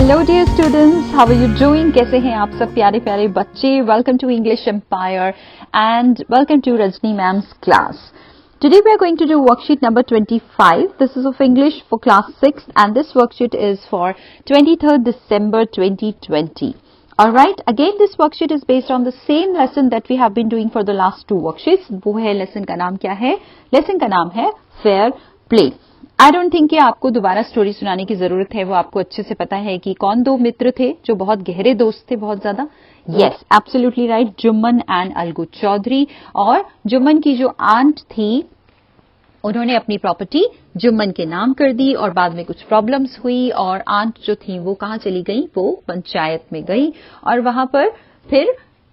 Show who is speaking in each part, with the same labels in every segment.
Speaker 1: Hello dear students, how are you doing? कैसे हैं आप सब प्यारे प्यारे बच्चे? Welcome to English Empire and welcome to Rajni ma'am's class. Today we are going to do worksheet number 25. This is of English for class 6 and this worksheet is for 23rd December 2020. Alright, again this worksheet is based on the same lesson that we have been doing for the last two worksheets. वो है lesson का नाम क्या है? Lesson का नाम है Fair Play. I don't think कि आपको दोबारा स्टोरी सुनाने की जरूरत है. वो आपको अच्छे से पता है कि कौन दो मित्र थे जो बहुत गहरे दोस्त थे, बहुत ज्यादा. Yes, absolutely right, Jumman and Algu Chaudhary. और जुम्मन की जो आंट थी उन्होंने अपनी प्रॉपर्टी जुम्मन के नाम कर दी और बाद में कुछ प्रॉब्लम्स हुई और आंट जो थी वो कहाँ चली गई? वो पंचायत में गई और वहां पर फिर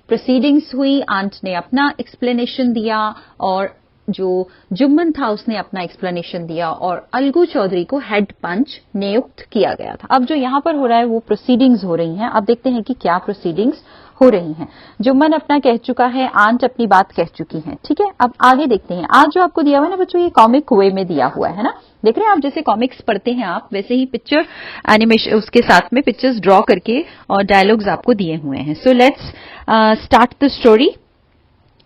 Speaker 1: प्रोसीडिंग्स हुई. आंट ने अपना एक्सप्लेनेशन दिया और जो जुम्मन था उसने अपना एक्सप्लेनेशन दिया और अलगू चौधरी को हेड पंच नियुक्त किया गया था. अब जो यहां पर हो रहा है वो प्रोसीडिंग्स हो रही हैं. अब देखते हैं कि क्या प्रोसीडिंग्स हो रही हैं. जुम्मन अपना कह चुका है, आंट अपनी बात कह चुकी हैं. ठीक है, अब आगे देखते हैं. आज जो आपको दिया हुआ है ना बच्चों, ये कॉमिक वे में दिया हुआ है ना. देख रहे हैं आप, जैसे कॉमिक्स पढ़ते हैं आप वैसे ही पिक्चर एनिमेशन उसके साथ में पिक्चर्स ड्रॉ करके और डायलॉग्स आपको दिए हुए हैं. So let's start the story.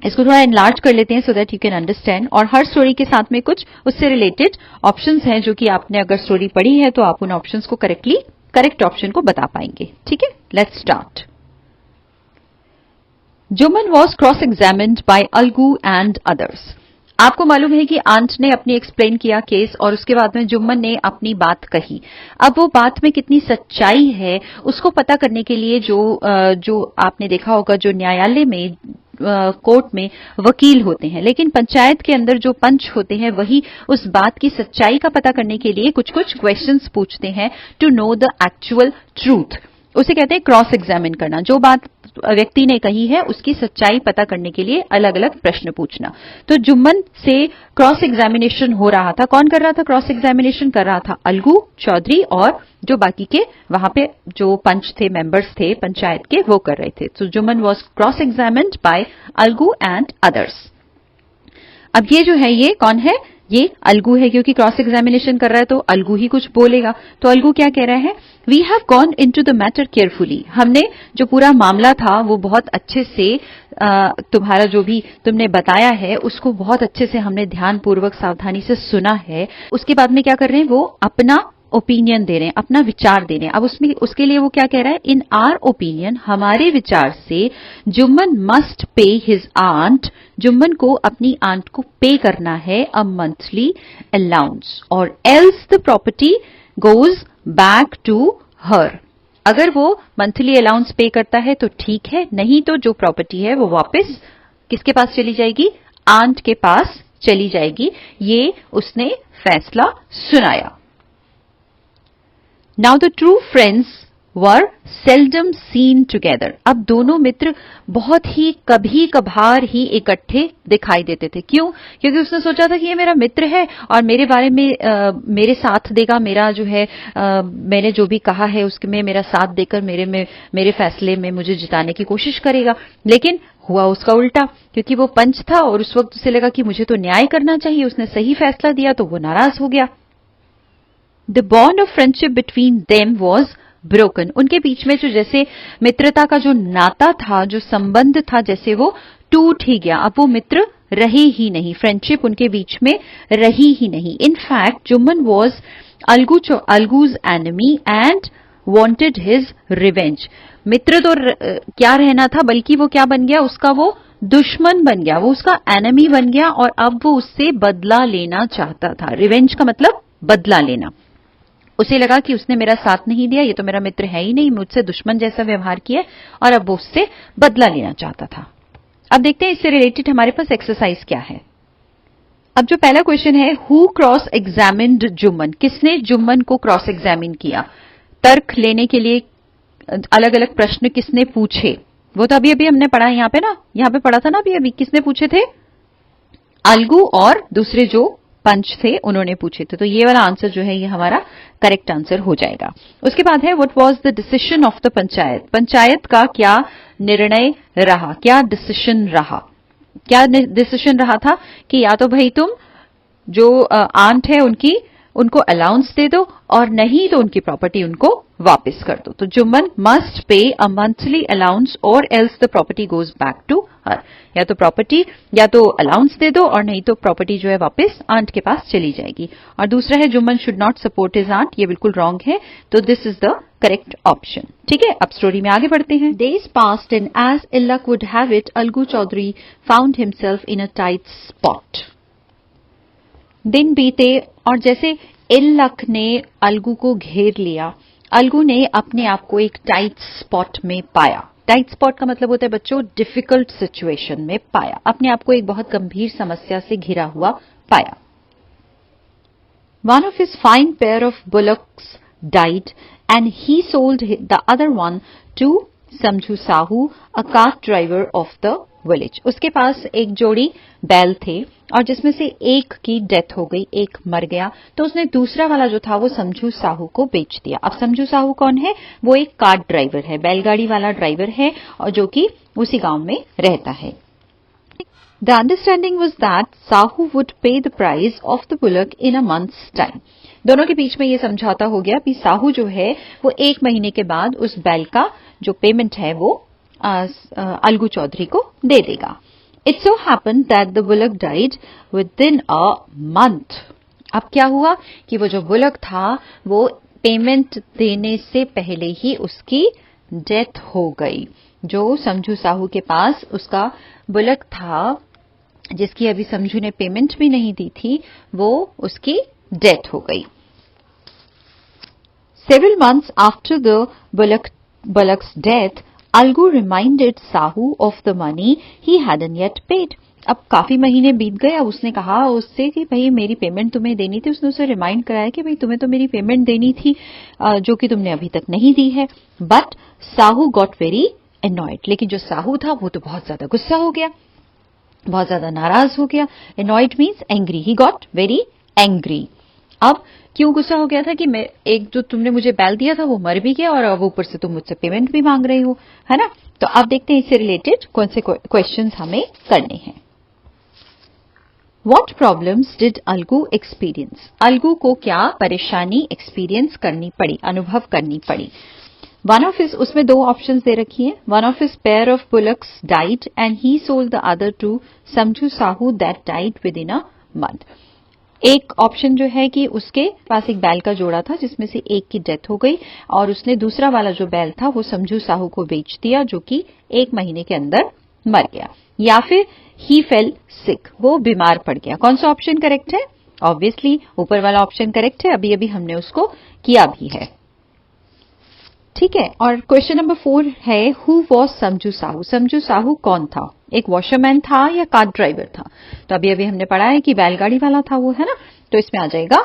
Speaker 1: इसको थोड़ा एनलार्ज कर लेते हैं so that you can understand. और हर स्टोरी के साथ में कुछ उससे रिलेटेड ऑप्शंस हैं जो कि आपने अगर स्टोरी पढ़ी है तो आप उन ऑप्शंस को करेक्ट ऑप्शन को बता पाएंगे. ठीक है, let's start. Jumman was cross examined bye Algu and others. आपको मालूम है कि आंट ने अपनी एक्सप्लेन किया केस और उसके बाद में जुम्मन ने अपनी बात कही. अब वो बात में कितनी सच्चाई है उसको पता करने के लिए जो आपने देखा होगा, जो न्यायालय में कोर्ट में वकील होते हैं, लेकिन पंचायत के अंदर जो पंच होते हैं वही उस बात की सच्चाई का पता करने के लिए कुछ कुछ क्वेश्चंस पूछते हैं to know the actual truth. उसे कहते हैं क्रॉस एग्जामिन करना. जो बात व्यक्ति ने कही है उसकी सच्चाई पता करने के लिए अलग अलग प्रश्न पूछना. तो जुम्मन से क्रॉस एग्जामिनेशन हो रहा था. कौन कर रहा था क्रॉस एग्जामिनेशन? कर रहा था अलगू चौधरी और जो बाकी के वहां पे जो पंच थे, मेंबर्स थे पंचायत के, वो कर रहे थे. तो Jumman was cross examined bye Algu and others. अब ये जो है ये कौन है? ये अलगू है, क्योंकि क्रॉस एग्जामिनेशन कर रहा है तो अलगू ही कुछ बोलेगा. तो अलगू क्या कह रहा है? We have gone into the matter carefully. हमने जो पूरा मामला था वो बहुत अच्छे से तुम्हारा जो भी तुमने बताया है उसको बहुत अच्छे से हमने ध्यानपूर्वक सावधानी से सुना है. उसके बाद में क्या कर रहे हैं? वो अपना ओपिनियन दे रहे हैं, अपना विचार दे रहे हैं. अब उसके लिए वो क्या कह रहा है? इन आर ओपिनियन, हमारे विचार से Jumman must pay his aunt. Jumman को अपनी आंट को पे करना है अ मंथली अलाउंस और else the property goes back to her. अगर वो मंथली अलाउंस पे करता है तो ठीक है, नहीं तो जो प्रॉपर्टी है वो वापस किसके पास चली जाएगी? आंट के पास चली जाएगी. ये उसने फैसला सुनाया. Now the true friends were seldom seen together. अब दोनों मित्र बहुत ही कभी कभार ही इकट्ठे दिखाई देते थे. क्यों? क्योंकि उसने सोचा था कि ये मेरा मित्र है और मेरे बारे में मेरे साथ देगा, मेरा जो है मैंने जो भी कहा है उसके में मेरा साथ देकर मेरे फैसले में मुझे जिताने की कोशिश करेगा. लेकिन हुआ उसका उल्टा, क्योंकि वो पंच था और उस वक्त उसे लगा कि मुझे तो न्याय करना चाहिए. उसने सही फैसला दिया तो वो नाराज हो गया. The bond of friendship between them was broken. उनके बीच में जो जैसे मित्रता का जो नाता था, जो संबंध था, जैसे वो टूट ही गया. अब वो मित्र रहे ही नहीं, फ्रेंडशिप उनके बीच में रही ही नहीं. In fact, Jumman was Algu's enemy and wanted his revenge. मित्र तो क्या रहना था, बल्कि वो क्या बन गया? उसका वो दुश्मन बन गया, वो उसका एनिमी बन गया और अब वो उससे बदला लेना चाहता था. रिवेंज का मतलब बदला लेना. उसे लगा कि उसने मेरा साथ नहीं दिया, ये तो मेरा मित्र है ही नहीं, मुझसे दुश्मन जैसा व्यवहार किया और अब वो उससे बदला लेना चाहता था. अब देखते हैं इससे रिलेटेड हमारे पास एक्सरसाइज क्या है. अब जो पहला क्वेश्चन है, हु क्रॉस एग्जामिन्ड जुम्मन. किसने जुम्मन को क्रॉस एग्जामिन किया? तर्क लेने के लिए अलग अलग प्रश्न किसने पूछे? वो तो अभी अभी हमने पढ़ा है यहाँ पे ना, यहाँ पे पढ़ा था ना अभी अभी. किसने पूछे थे? अलगू और दूसरे जो पंच थे उन्होंने पूछे थे. तो ये वाला आंसर जो है ये हमारा करेक्ट आंसर हो जाएगा. उसके बाद है what was the decision of the panchayat. Panchayat का क्या निर्णय रहा, क्या डिसीजन रहा? क्या डिसीजन रहा था कि या तो भाई तुम जो आंट है उनकी उनको अलाउंस दे दो और नहीं तो उनकी प्रॉपर्टी उनको वापस कर दो। तो Jumman must pay a monthly allowance और else the property goes back to her. या तो प्रॉपर्टी या तो अलाउंस दे दो और नहीं तो प्रॉपर्टी जो है वापस आंट के पास चली जाएगी। और दूसरा है Jumman should not support his aunt, ये बिल्कुल रॉन्ग है, तो this is the correct option. ठीक है, अब स्टोरी में आगे बढ़ते हैं। Days passed and as ill luck would have it Algu Chaudhary found himself in a tight spot. दिन बीते और जैसे इल्लक ने अलगू को घेर लिया, अलगू ने अपने आप को एक टाइट स्पॉट में पाया। टाइट स्पॉट का मतलब होता है बच्चों डिफिकल्ट सिचुएशन में पाया, अपने आप को एक बहुत गंभीर समस्या से घिरा हुआ पाया। One of his fine pair of bullocks died and he sold the other one to समझू Sahu, a cart driver of the village। उसके पास एक जोड़ी बैल थे और जिसमें से एक की डेथ हो गई, एक मर गया, तो उसने दूसरा वाला जो था वो समझू साहू को बेच दिया। अब समझू साहू कौन है? वो एक कार्ट ड्राइवर है, बैलगाड़ी वाला ड्राइवर है और जो कि उसी गांव में रहता है। The understanding was that Sahu would pay the price of the bullock in a month's time। दोनों के बीच में ये समझौता हो गया कि साहू जो है वो 1 महीने के बाद उस बैल का जो पेमेंट है वो अलगू चौधरी को दे देगा। It so happened that the bullock died within a month। अब क्या हुआ कि वो जो बुलक था वो पेमेंट देने से पहले ही उसकी डेथ हो गई। जो समझू साहू के पास उसका बुलक था जिसकी अभी समझू ने पेमेंट भी नहीं दी थी, वो उसकी डेथ हो गई। Several months after the bullock's death, Algu reminded Sahu of the money he hadn't yet paid। अब काफी महीने बीत गए, अब उसने कहा उससे कि भाई मेरी पेमेंट तुम्हें देनी थी। उसने उसे रिमाइंड कराया कि भाई तुम्हें तो मेरी पेमेंट देनी थी जो कि तुमने अभी तक नहीं दी है। But Sahu got very annoyed, लेकिन जो साहू था वो तो बहुत ज्यादा गुस्सा हो गया, बहुत ज्यादा नाराज हो गया। Annoyed means angry, he got very angry. अब क्यों गुस्सा हो गया था कि मैं एक जो तुमने मुझे बैल दिया था वो मर भी गया और अब ऊपर से तुम मुझसे पेमेंट भी मांग रहे हो, है ना। तो अब देखते हैं इससे रिलेटेड कौन से क्वेश्चंस हमें करने हैं। What problems did Algu experience? Algu को क्या परेशानी एक्सपीरियंस करनी पड़ी, अनुभव करनी पड़ी? One of his, उसमें 2 ऑप्शंस दे रखी हैं। One of his pair of bullocks died and he sold the other to समझू Sahu that died within a month। एक ऑप्शन जो है कि उसके पास एक बैल का जोड़ा था जिसमें से एक की डेथ हो गई और उसने दूसरा वाला जो बैल था वो समझू साहू को बेच दिया जो कि 1 महीने के अंदर मर गया। या फिर ही फेल सिक, वो बीमार पड़ गया। कौन सा ऑप्शन करेक्ट है? ऑब्वियसली ऊपर वाला ऑप्शन करेक्ट है, अभी अभी हमने उसको किया भी है। ठीक है, और क्वेश्चन नंबर 4 है हु वॉज समझू साहू? समझू साहू कौन था? एक वॉशरमैन था या कार्ट ड्राइवर था? तो अभी अभी हमने पढ़ा है कि बैलगाड़ी वाला था वो, है ना, तो इसमें आ जाएगा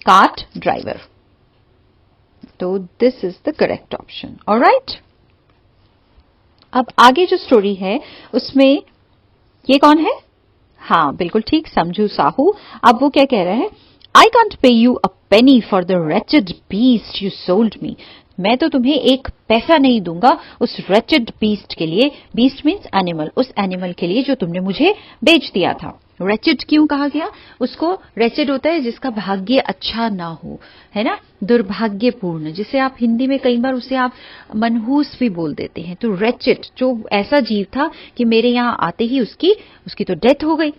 Speaker 1: कार्ट ड्राइवर। तो this is the correct option. Alright, अब आगे जो स्टोरी है उसमें ये कौन है? हाँ बिल्कुल ठीक, समझू साहू। अब वो क्या कह रहे हैं? I can't pay you a penny for the wretched beast you sold me. मैं तो तुम्हें एक पैसा नहीं दूंगा उस रेचेड बीस्ट के लिए। बीस्ट मीन्स एनिमल, उस एनिमल के लिए जो तुमने मुझे बेच दिया था। रेचेड क्यों कहा गया? उसको रेचेड होता है जिसका भाग्य अच्छा ना हो, है ना, दुर्भाग्यपूर्ण, जिसे आप हिंदी में कई बार उसे आप मनहूस भी बोल देते हैं। तो रेचेड जो ऐसा जीव था कि मेरे यहाँ आते ही उसकी तो डेथ हो गई।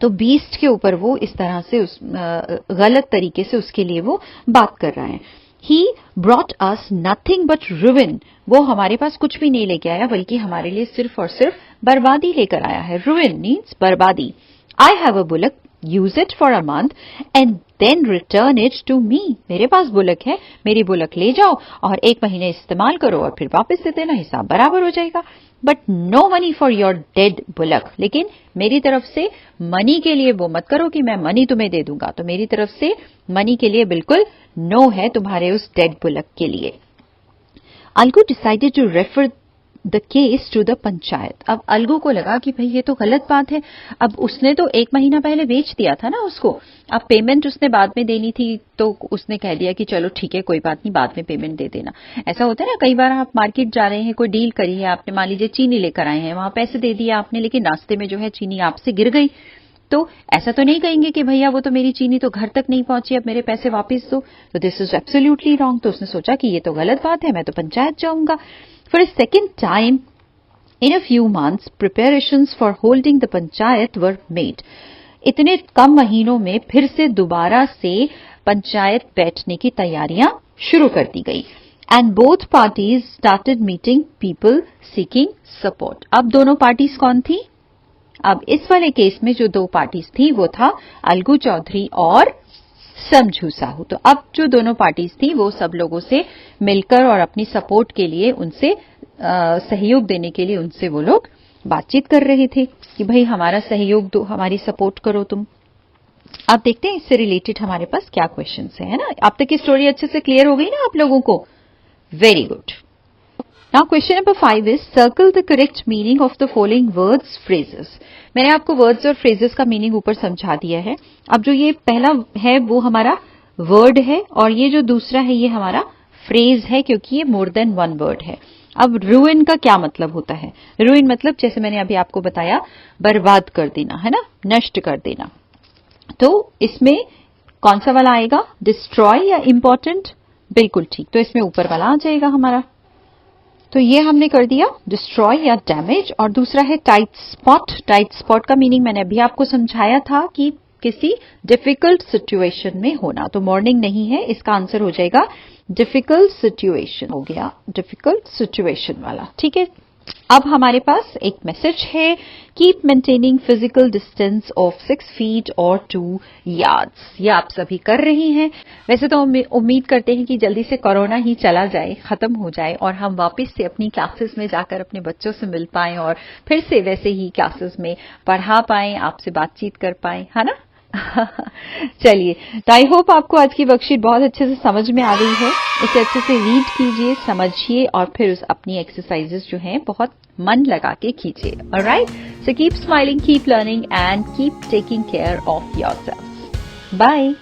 Speaker 1: तो बीस्ट के ऊपर वो इस तरह से गलत तरीके से उसके लिए वो बात कर रहा है। He brought us nothing but ruin। वो हमारे पास कुछ भी नहीं लेके आया बल्कि हमारे लिए सिर्फ और सिर्फ बर्बादी लेकर आया है। ruin means बर्बादी। I have a bullock, use it for a month and then return it to me। मेरे पास बुलक है, मेरी बुलक ले जाओ और 1 महीने इस्तेमाल करो और फिर वापस दे देना, हिसाब बराबर हो जाएगा। But no money for your dead bullock. लेकिन मेरी तरफ से मनी के लिए वो मत करो कि मैं मनी तुम्हें दे दूंगा। तो मेरी तरफ से मनी के लिए बिल्कुल नो है तुम्हारे उस डेड बुलक के लिए। Algu decided to refer the case to the panchayat. अब अलगू को लगा कि भाई ये तो गलत बात है। अब उसने तो 1 महीना पहले बेच दिया था ना उसको, अब पेमेंट उसने बाद में देनी थी तो उसने कह दिया कि चलो ठीक है कोई बात नहीं, बाद में पेमेंट दे देना। ऐसा होता है ना, कई बार आप मार्केट जा रहे हैं, कोई डील करी है आपने, मान लीजिए चीनी लेकर आए हैं, वहां पैसे दे दिया आपने, लेकिन रास्ते में जो है चीनी आपसे गिर गई तो ऐसा तो नहीं कहेंगे कि भैया वो तो मेरी चीनी तो घर तक नहीं पहुंची, अब मेरे पैसे वापस दो। तो दिस इज एब्सोल्युटली रॉन्ग। तो उसने सोचा कि ये तो गलत बात है, मैं तो पंचायत जाऊंगा। For a second time in a few months, preparations for holding the panchayat were made. इतने कम महीनों में फिर से दोबारा से पंचायत बैठने की तैयारियां शुरू कर दी गई। And both parties started meeting people seeking support. अब दोनों पार्टीज कौन थी? अब इस वाले केस में जो दो पार्टीज थी वो था अलगू चौधरी और समझू साहू। तो अब जो दोनों पार्टीज थी वो सब लोगों से मिलकर और अपनी सपोर्ट के लिए उनसे सहयोग देने के लिए उनसे वो लोग बातचीत कर रहे थे कि भाई हमारा सहयोग दो, हमारी सपोर्ट करो तुम। अब देखते हैं इससे रिलेटेड हमारे पास क्या क्वेश्चंस है ना। अब तक की स्टोरी अच्छे से क्लियर हो गई ना आप लोगों को? Very good. Now question number 5 is circle the correct meaning of the following words phrases. मैंने आपको वर्ड्स और फ्रेजेस का मीनिंग ऊपर समझा दिया है। अब जो ये पहला है वो हमारा वर्ड है और ये जो दूसरा है ये हमारा फ्रेज है, क्योंकि ये मोर देन वन वर्ड है। अब रूइन का क्या मतलब होता है? रूइन मतलब जैसे मैंने अभी आपको बताया, बर्बाद कर देना, है ना, नष्ट कर देना। तो इसमें कौन सा वाला आएगा? डिस्ट्रॉय या इंपॉर्टेंट? बिल्कुल ठीक। तो इसमें ऊपर वाला आ जाएगा हमारा। तो ये हमने कर दिया डिस्ट्रॉय या डैमेज। और दूसरा है टाइट स्पॉट। टाइट स्पॉट का मीनिंग मैंने अभी आपको समझाया था कि किसी डिफिकल्ट सिचुएशन में होना। तो मॉर्निंग नहीं है, इसका आंसर हो जाएगा डिफिकल्ट सिचुएशन। हो गया डिफिकल्ट सिचुएशन वाला। ठीक है। अब हमारे पास एक मैसेज है, keep maintaining physical distance of 6 feet और 2 yards। ये आप सभी कर रही हैं। वैसे तो उम्मीद करते हैं कि जल्दी से कोरोना ही चला जाए, खत्म हो जाए और हम वापस से अपनी क्लासेस में जाकर अपने बच्चों से मिल पाएं और फिर से वैसे ही क्लासेस में पढ़ा पाएं, आपसे बातचीत कर पाएं, है ना। चलिए, तो आई होप आपको आज की वर्कशीट बहुत अच्छे से समझ में आ गई है। इसे अच्छे से रीड कीजिए, समझिए और फिर अपनी एक्सरसाइजेस जो हैं बहुत मन लगा के कीजिए। Alright, so keep smiling, keep learning and keep taking care of yourself. Bye.